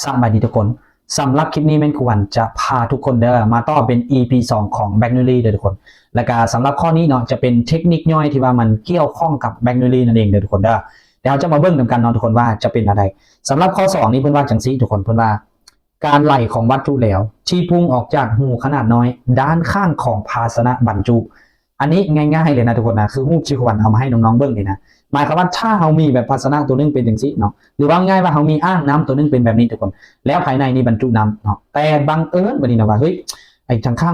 สบายดีทุกคนสำหรับคลิปนี้แม่นควรจะพาทุกคนมาต่อเป็น EP 2 ของ b a c k n u l y เด้อทุกคนและก็สำหรับข้อนี้เนาะจะเป็นเทคนิคย่อยที่ว่ามันเกี่ยวข้องกับ b a c k n u l y นั่นเองเด้อทุกคนเดี๋ยวเราจะมาเบิ่งกันเนาะทุกคนว่าจะเป็นอะไรสำหรับข้อ2นี้เพิ่นว่าจังซี่ทุกคนเพิ่นว่าการไหลของวัตถุเหลวที่พุ่งออกจากหูขนาดน้อยด้านข้างของภาชนะบรรจุอันนี้ง่ายๆเลยนะทุกคนนะคือรูปที่ควรเอามาให้น้องๆเบิ่งนี่นะหมายความว่าถ้าเรามีแบบภาชนะตัวนึงเป็นจังซี่เนาะหรือว่าง่ายว่าเรามีอ่างน้ำตัวนึงเป็นแบบนี้ทุกคนแล้วภายในนี่บรรจุน้ำเนาะแต่บังเอิญบัดนี้นะว่าเฮ้ยไอ้ทางข้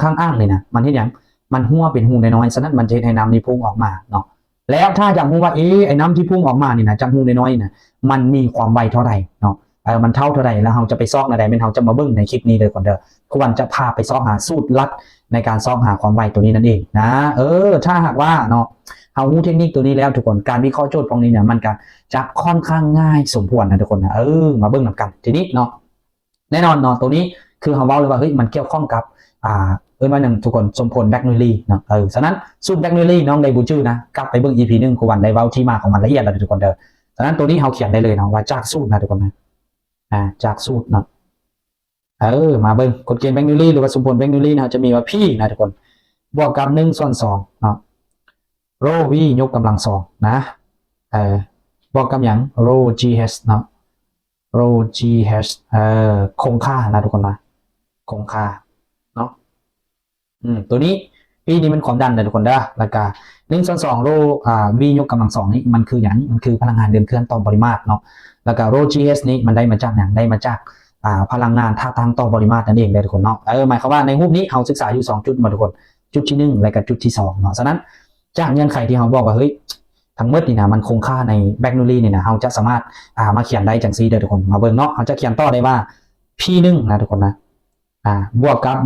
างอ่างเลยนะมันเฮ็ดหยังมันหัวเป็นหูน้อยๆฉะนั้นมันจะให้น้ำนี่พุ่งออกมาเนาะแล้วถ้าอยากรู้ว่าไอ้น้ำที่พุ่งออกมานี่นะจากหูน้อยๆนะมันมีความไวเท่าไหร่เนาะมันเท่าไหร่แล้วเราจะไปซอกอะไรเป็นเราจะมาเบิ่งในคลิปนี้เลยก่อนทุกวันจะพาไปซอกหาสูตรลัดในการซอกหาความไวตัวนี้นั่นเองนะถ้าหากว่าเนาะเอารู้เทคนิคตัวนี้แล้วทุกคนการวิเคราะห์โจทย์พวกนี้เนี่ยมันก็จะค่อนข้างง่ายสมควรนะทุกคนนะมาเบิ่งกันทีนี้เนาะแน่นอนเนาะตัวนี้คือเขาบอกเลยว่าเฮ้ยมันเกี่ยวข้องกับว่าหนึ่งทุกคนสมผลแบคโนลีเนาะฉะนั้นสูตรแบคโนลีน้องได้บูชื่อนะกลับไปเบิ่ง EP 1กูวันได้เว้าที่มาของมันละเอียดแล้วทุกคนฉะนั้นตัวนี้เขาเขียนได้เลยเนาะว่าจากสูตรนะทุกคนนะจากสูตรเนาะมาเบิ่งกฎเกณฑ์แบคโนลีหรือว่าสมผลแบคโนลีนะจะมีว่าพี่นะทุกคนบวกกับ1/2เนาะโรวียกกำลัง2นะบวกกับอย่างโร GH เนาะโร GH คงค่านะทุกคนนะคงค่าเนาะตัวนี้ปีนี้มันความดันนะทุกคนแล้วก็1/2โรวียกกำลัง2นี่มันคืออย่างมันคือพลังงานเดินเคลื่อนต่อปริมาตรเนาะแล้วก็โร GH นี่มันได้มาจากอย่างได้มาจากพลังงานท่าทางต่อปริมาตรนั่นเองเลยทุกคนเนาะหมายความว่าในรูปนี้เราศึกษาอยู่2จุดมาทุกคนจุดที่1และก็จุดที่2เนาะฉะนั้นจากเงื่อนไขที่เราบอกว่าเฮ้ยทั้งหมดนี่นะมันคงค่าในแบคโนลีนี่นะเราจะสามารถมาเขียนได้จังซี่เด้อทุกคนมาเบิ่งเนาะเราจะเขียนต่อได้ว่า P1 นะทุกคนนะบวกกับ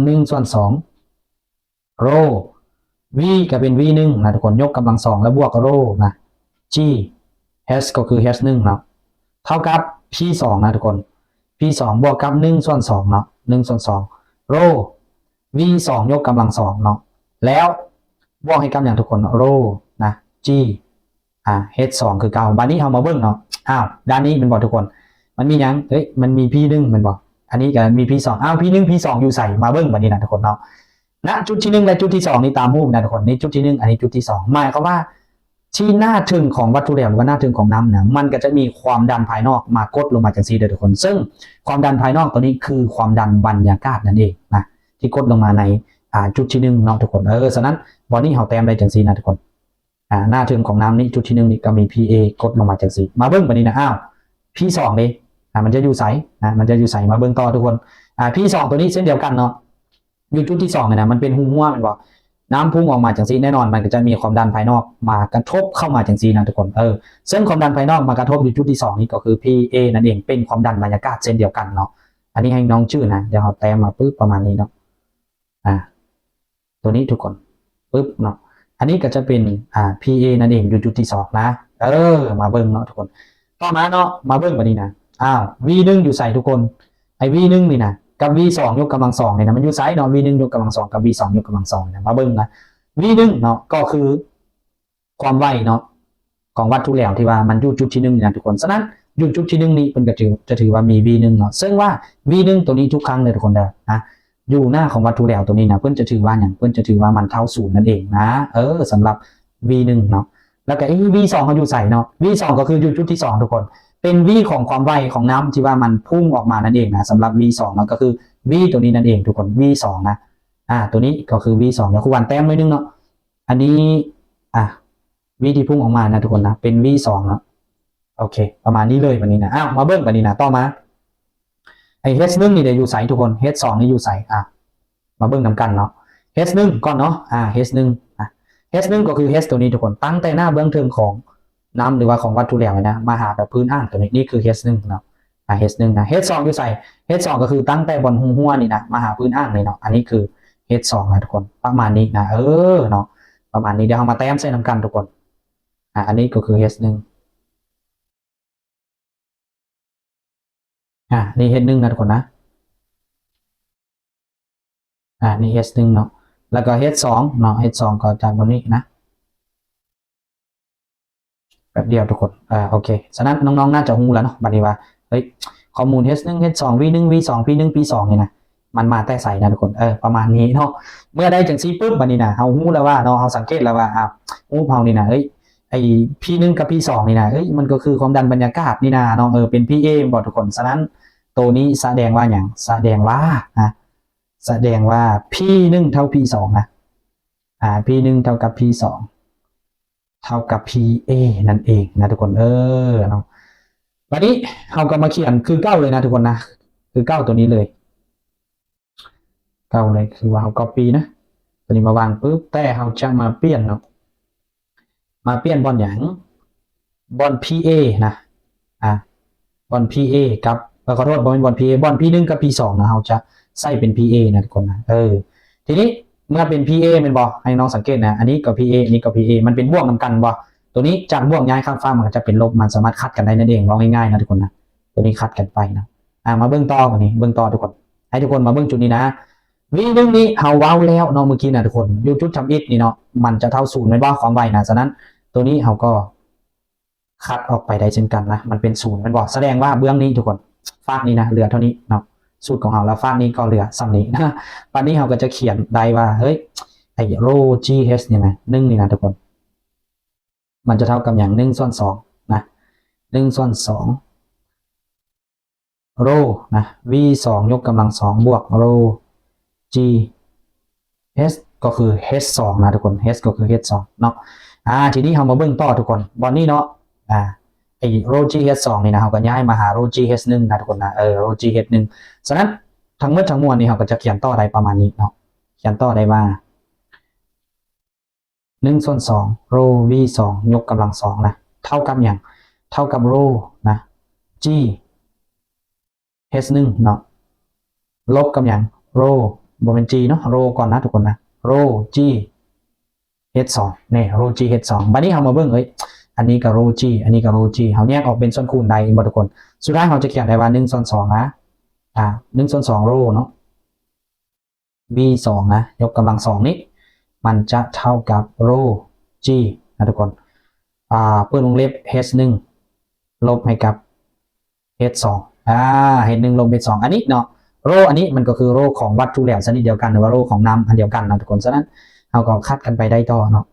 1/2โร V ก็เป็น V1 นะทุกคนยกกำลัง2แล้วบวกกับโรนะ G H ก็คือ H1 เนาะเท่ากับ P2 นะทุกคน P2 บวกกับ1/2เนาะ1/2โร V2 ยกกำลัง2เนาะแล้วบวกให้กับอย่างทุกคนโรนะ G H2 คือเก่าบัดนี้เอามาเบิ่งเนาะด้านนี้มันบอกทุกคนมันมียังมันมี P1 มันบอกอันนี้ก็มี P2 P1 P2 อยู่ใส่มาเบิ่งบัดนี้นะทุกคนเนาะณจุดที่1และจุดที่2นี่ตามรูปนะทุกคนนี่จุดที่1อันนี้จุดที่2หมายความว่าที่หน้าถึงของวัตถุเหลวหรือว่าหน้าถึงของน้ำเนี่ยมันก็จะมีความดันภายนอกมากดลงมาจังซี่เด้อทุกคนซึ่งความดันภายนอกตัวนี้คือความดันบรรยากาศนั่นเองนะที่กดลงมาในจุดที่1เนาะทุกคนฉะนั้นบอดี้เฮาแต้มได้จังซี่นะทุกคนหน้าถึงของน้ำนี่จุดที่1นี่ก็มี PA กดลงมาจังซี่มาเบิ่งบัดนี้นะP2 เด้มันจะอยู่ไสนะมันจะอยู่ไสมาเบิ่งต่อทุกคนP2 ตัวนี้เช่นเดียวกันเนาะอยู่จุดที่2เนี่ยนะมันเป็นหัวมันบอกน้ำพุ่งออกมาจังซี่แน่นอนมันก็จะมีความดันภายนอกมากระทบเข้ามาจังซี่นะทุกคนซึ่งความดันภายนอกมากระทบอยู่จุดที่2นี่ก็คือ PA นั่นเองเป็นความดันบรรยากาศเช่นเดียวกันเนาะอันนี้ให้น้องชื่อนะเดี๋ยวเราแต้มมาปึ๊บประมาณนี้เนาะตัวนี้ทุกคนปึ๊บเนาะอันนี้ก็จะเป็นPA นั่นเองอยู่จุดที่2นะมาเบิ่งเนาะทุกคนต่อมาเนาะมาเบิ่งบัดนี้นะV1 อยู่ใส่ทุกคนไอ้ V1 นี่นะกับ V2 ยกกำลัง2เนี่ยนะมันอยู่ไซส์เนาะ V1 ยกกำลัง2กับ V2 ยกกำลัง2นะมาเบิ่งนะ V1 เนาะก็คือความไวเนาะของวัตถุเหลวที่ว่ามันอยู่จุดที่1นี่นะทุกคนฉะนั้นอยู่จุดที่1นี้เพิ่นก็จะถือว่ามี V1 เนาะซึ่งว่า V1 ตัวนี้ทุกครั้งเลยทุกคนนะอยู่หน้าของวัตถุเหลวตัวนี้นะเพิ่นจะถือว่าอย่างเพิ่นจะถือว่ามันเท่า0นั่นเองนะสำหรับ V1 เนาะแล้วก็V2 เขาอยู่ใส่เนาะ V2 ก็คืออยู่จุดที่2ทุกคนเป็น V ของความไวของน้ำที่ว่ามันพุ่งออกมานั่นเองนะสำหรับ V2 แล้วก็คือ V ตัวนี้นั่นเองทุกคน V2 นะตัวนี้ก็คือ V2 แล้วคุณวันแต้มไว้นึงเนาะอันนี้V ที่พุ่งออกมานะทุกคนนะเป็น V2 เนาะโอเคประมาณนี้เลยวันนี้นะมาเบิ่งวันนี้นะต่อมาไอ้ H1 นี่เดี๋ยวอยู่ใส่ทุกคน H2 นี่อยู่ใส่มาเบิ่งนำกันเนาะ H1 ก่อนเนาะH1 H1 ก็คือ H ตัวนี้ทุกคนตั้งแต่หน้าเบื้องถึงของน้ำหรือว่าของวัตถุเหลวนะมาหาแบบพื้นอ่างตัวนี้นี่คือ H1 เนาะH1 นะ H2 อยู่ใส่ H2 ก็คือตั้งแต่บนหัวนี่นะมาหาพื้นอ่างเลยเนาะอันนี้คือ H2 นะทุกคนประมาณนี้นะเนาะประมาณนี้เดี๋ยวเรามาแต้มใส่น้ำกันทุกคนอันนี้ก็คือ H1 นี่ H1 นะทุกคนนะนี่ H1 เนาะแล้วก็ H2 เนาะ H2 ก็จากบนนี้นะแบบเดียวทุกคนโอเคฉะนั้นน้องๆน่าจะรู้แล้วเนาะบัดนี้ว่าเฮ้ย ข้อมูล H1 H2 V1 V2 P1 P2 นี่นะมันมาแต่ใส่นะทุกคนประมาณนี้เนาะเมื่อได้จังซี่ปุ๊บบัดนี้นะเฮาฮู้แล้วว่าเนาะเฮาสังเกตแล้วว่าเฮานี่นะไอ้ P1 กับ P2 นี่นะมันก็คือความดันบรรยากาศนี่นะเนาะเป็น PA บ่ทุกคนฉะนั้นตัวนี้แสดงว่าหยังแสดงว่า P1 เท่า P2 นะP1 เท่ากับ P2 เท่ากับ PA นั่นเองนะทุกคนเนาะวันนี้เราก็มาเขียนคือเก้าเลยนะทุกคนนะคือเก้าตัวนี้เลยเก้าเลยคือว่าเรา copy นะตัวนี้มาวางปุ๊บแต่เราจะมาเปลี่ยนเนาะมาเปลี่ยนบอลอย่างบอล PA นะบอล PA กับขอโทษบอล PA บอล P1 กับ P2 นะเราจะใส่เป็น PA นะทุกคนนะทีนี้เมื่อเป็น PA เป็นบอให้น้องสังเกตนะอันนี้ก็ PA อันนี้ก็ PA มันเป็นบวกนำกันบอตัวนี้จากบวกย้ายข้ามฟ้ามันก็จะเป็นลบมันสามารถคัดกันได้นั่นเองลองง่ายๆนะทุกคนนะตัวนี้คัดกันไปนะมาเบื้องต่อวันนี้เบื้องต่อทุกคนให้ทุกคนมาเบื้องจุดนี้นะวิธีนี้เฮาว้าวแล้วเนาะเมื่อกี้นะทุกคนยูทูบทำอิฐนี่เนาะมันจะเท่าศูนย์ไม่ว่าความไวนะฉะนั้นตัวนี้เฮาก็คัดออกไปได้เช่นกันนะมันเป็นศูนย์มันบอกแสดงว่าเบื้องนี้ทุกคนฟากนี้นะเหลือเท่านี้เนาะสูตรของเราแล้วฟากนี้ก็เหลือซ้ำนี้นะวันนี้เฮาก็จะเขียนได้ว่าเฮ้ยไอ้โร GH เนี่ยนะ1นี่นะทุกคนมันจะเท่ากับอย่าง1/2นะ1/2โรนะ V2 ยกกำลัง2บวกโร G H ก็คือ H2 นะทุกคน H ก็คือ H2 เนาะทีนี้เรามาเบิ่งต่อทุกคนบอนนี้เนาะไอ้โร G H2 นี่นะเราก็ย้ายมาหาโร G H1 นะทุกคนนะโร G H1 ฉะนั้นทั้งหมดทั้งมวลนี่เราก็จะเขียนต่อได้ประมาณนี้เนาะเขียนต่อได้ว่า1/2โร V2 ยกกำลัง2นะเท่ากับอย่างเท่ากับโรนะ G H1 เนาะลบกับอย่างโรบวกเป็น G เนาะโรก่อนนะทุกคนนะโร G H2 นี่โร G H2 บัดนี้เรามาเบิ่งอันนี้กับโร G อันนี้กับโร G เราแยกออกเป็นส่วนคูณใดบ่ทุกคนสุดท้ายเราจะเขียนได้ว่า1/2นะ1/2โรเนาะ V2 นะยกกำลัง2นี้มันจะเท่ากับโร G นะทุกคนเปิดวงเล็บ H1 ลบให้กับ H2 H1 ลบ H2 อันนี้เนาะโรอันนี้มันก็คือโรของวัตถุแหลมชนิดเดียวกันหรือว่าโรของน้ำอันเดียวกันนะทุกคนฉะนั้นเราก็คัดกันไปได้ต่อเนาะ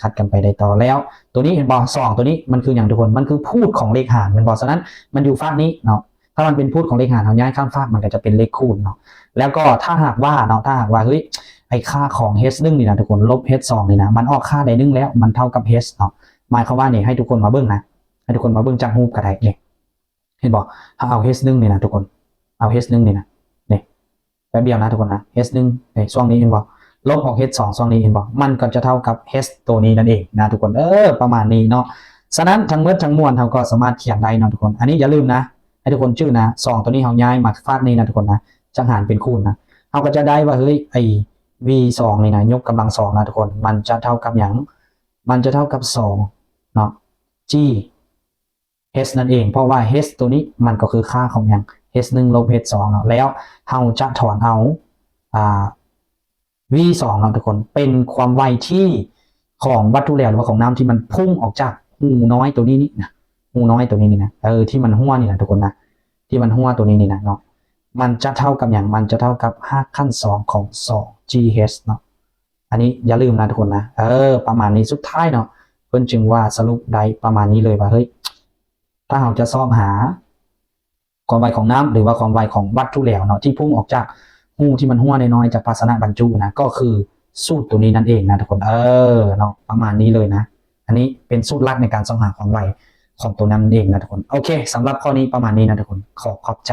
คัดกันไปได้ต่อแล้วตัวนี้เห็นบอ2ตัวนี้มันคืออย่างทุกคนมันคือพูดของเลขหารเป็นบอฉะนั้นมันอยู่ฟากนี้เนาะถ้ามันเป็นพูดของเลขหารเราย้ายข้ามฟากมันก็จะเป็นเลขคูณเนาะแล้วก็ถ้าหากว่าเฮ้ยไอ้ค่าของ H1 นี่นะทุกคนลบ H2 นี่นะมันออกค่าใดนึงแล้วมันเท่ากับ H เนาะหมายความว่านี่ให้ทุกคนมาเบิ่งนะให้ทุกคนมาเบิ่งจากรูปก็ได้เนี่ยเห็นบอกถ้าเอา H1 นี่นะทุกคนเอา H1 นี่นะนี่แป๊บเดียวนะทุกคนนะ H1 ในช่วงนี้เห็นบอกลบออก H2 ช่วงนี้เห็นบอกมันก็จะเท่ากับ H ตัวนี้นั่นเองนะทุกคนประมาณนี้เนาะฉะนั้นทั้งหมดทั้งมวลเราก็สามารถเขียนได้นะทุกคนอันนี้อย่าลืมนะให้ทุกคนชื่อนะ2ตัวนี้เราย้ายมาฟากนี้นะทุกคนนะจังหารเป็นคูณนะเราก็จะได้ว่าเฮ้ยไอ้ V2 นี่นะยกกำลัง2นะทุกคนมันจะเท่ากับอย่างมันจะเท่ากับ2เนาะ G H นั่นเองเพราะว่า H ตัวนี้มันก็คือค่าของอย่าง H1 ลบ H2 เนาะแล้วเราจะถอนเอาV2 เนาะทุกคนเป็นความไวที่ของวัตถุแหลมหรือว่าของน้ำที่มันพุ่งออกจากหูน้อยตัวนี้นี่นะหูน้อยตัวนี้นี่นะที่มันหัวนี่นะทุกคนนะที่มันหัวตัวนี้นี่นะเนาะมันจะเท่ากับอย่างมันจะเท่ากับ5ขั้น2ของ2 GH เนาะอันนี้อย่าลืมนะทุกคนนะประมาณนี้สุดท้ายเนาะเพิ่นจึงว่าสรุปได้ประมาณนี้เลยว่าเฮ้ยถ้าเราจะสอบหาความไวของน้ำหรือว่าความไวของวัตถุแหลมเนาะที่พุ่งออกจากหูที่มันหัวน้อยๆจากภาชนะบรรจุนะก็คือสูตรตัวนี้นั่นเองนะทุกคนเนาะประมาณนี้เลยนะอันนี้เป็นสูตรลัดในการสอบหาความไวของตัวนั้นเองนะทุกคนโอเคสำหรับข้อนี้ประมาณนี้นะทุกคนขอบใจ